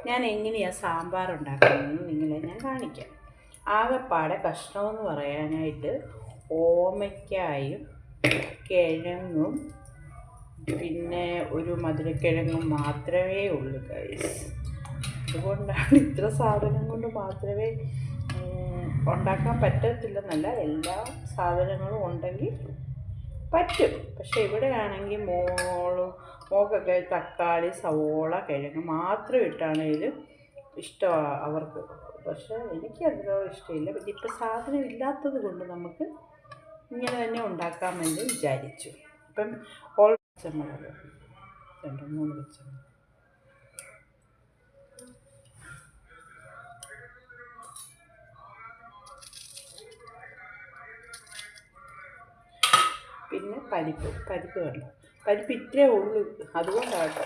ഞാൻ എങ്ങനെയാണ് സാമ്പാർ ഉണ്ടാക്കുന്നതെന്ന് നിങ്ങളെ ഞാൻ കാണിക്കാം. ആകെപ്പാടെ കഷ്ണമെന്ന് പറയാനായിട്ട് ഓമയ്ക്കായും കിഴങ്ങും പിന്നെ ഒരു മധുരക്കിഴങ്ങും മാത്രമേ ഉള്ളൂ ഗൈസ്. അതുകൊണ്ടാണ് ഇത്ര സാധനം കൊണ്ട് മാത്രമേ ഉണ്ടാക്കാൻ പറ്റത്തില്ലെന്നല്ല, എല്ലാ സാധനങ്ങളും ഉണ്ടെങ്കിൽ പറ്റും. പക്ഷെ ഇവിടെയാണെങ്കിൽ മോക്കൊക്കെ തക്കാളി, സവോള, കിഴങ്ങ് മാത്രം ഇട്ടാണെങ്കിലും ഇഷ്ടമാണ് അവർക്ക്. പക്ഷെ എനിക്ക് അതിനോട് ഇഷ്ടമില്ല. പിന്നെ ഇപ്പം സാധനം ഇല്ലാത്തത് കൊണ്ട് നമുക്ക് ഇങ്ങനെ തന്നെ ഉണ്ടാക്കാമെന്ന് വിചാരിച്ചു. ഇപ്പം പച്ചമുളക് 2-3 പച്ചമുളക്, പിന്നെ പരിപ്പ് വേണ്ട. പരിപ്പ് ഇത്രേ ഉള്ളൂ, അതുകൊണ്ടാട്ടോ.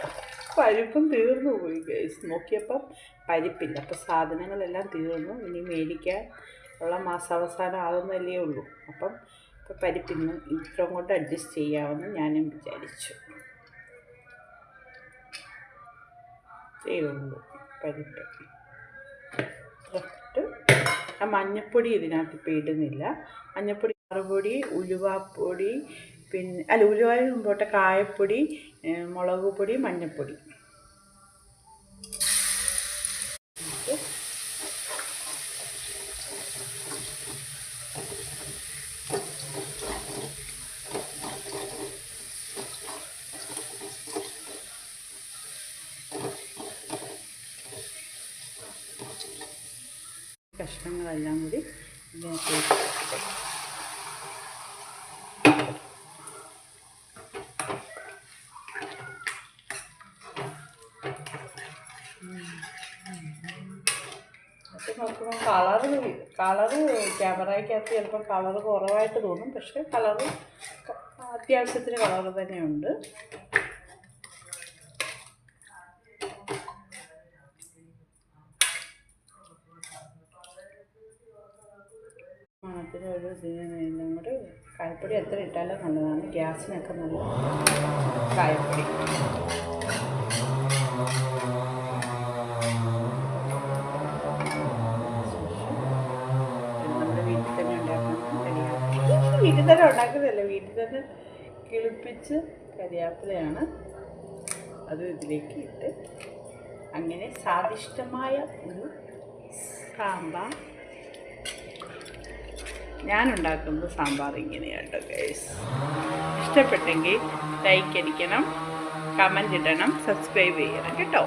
പരിപ്പും തീർന്നു പോയി ഗൈസ്. നോക്കിയപ്പം പരിപ്പില്ല. അപ്പം സാധനങ്ങളെല്ലാം തീർന്നു. ഇനി മേടിക്കാൻ ഉള്ള മാസാവസാനം ആകുന്നല്ലേ ഉള്ളൂ. അപ്പം ഇപ്പം പരിപ്പിന്ന് ഇത്രയും കൊണ്ട് അഡ്ജസ്റ്റ് ചെയ്യാമെന്ന് ഞാനും വിചാരിച്ചു. ഇത്രയേ ഉള്ളൂ പരിപ്പ്. ആ മഞ്ഞപ്പൊടി ഇതിനകത്ത് ഇപ്പം ഇടുന്നില്ല. മഞ്ഞപ്പൊടി, പൊടി, ഉലുവാപ്പൊടി, പിന്നെ ഉലുവായും മുമ്പോട്ടെ കായപ്പൊടി, മുളക് പൊടി, മഞ്ഞൾപ്പൊടി. കഷ്ണങ്ങളെല്ലാം കൂടി ഇതിനകത്ത് നോക്കുമ്പോൾ കളറ് ക്യാമറയ്ക്കകത്ത് ചിലപ്പോൾ കളറ് കുറവായിട്ട് തോന്നും. പക്ഷേ കളറ് അത്യാവശ്യത്തിന് കളറ് തന്നെയുണ്ട്. മണത്തിന് ഒരു ഇതിനും കൂടെ കായപ്പൊടി എത്ര ഇട്ടാലും നല്ലതാണ്. ഗ്യാസിനൊക്കെ നല്ല കായപ്പൊടി. വീട്ടിൽ തന്നെ ഉണ്ടാക്കുന്നതല്ല, വീട്ടിൽ തന്നെ കിളിപ്പിച്ച് കരിയാപ്പിലയാണ് അത് ഇതിലേക്ക് ഇട്ട് അങ്ങനെ സ്വാദിഷ്ടമായ ഒരു സാമ്പാർ. ഞാനുണ്ടാക്കുന്നത് സാമ്പാർ ഇങ്ങനെയാട്ടോ ഗൈസ്. ഇഷ്ടപ്പെട്ടെങ്കിൽ ലൈക്ക് അടിക്കണം, കമൻറ്റ് ഇടണം, സബ്സ്ക്രൈബ് ചെയ്യണം കേട്ടോ.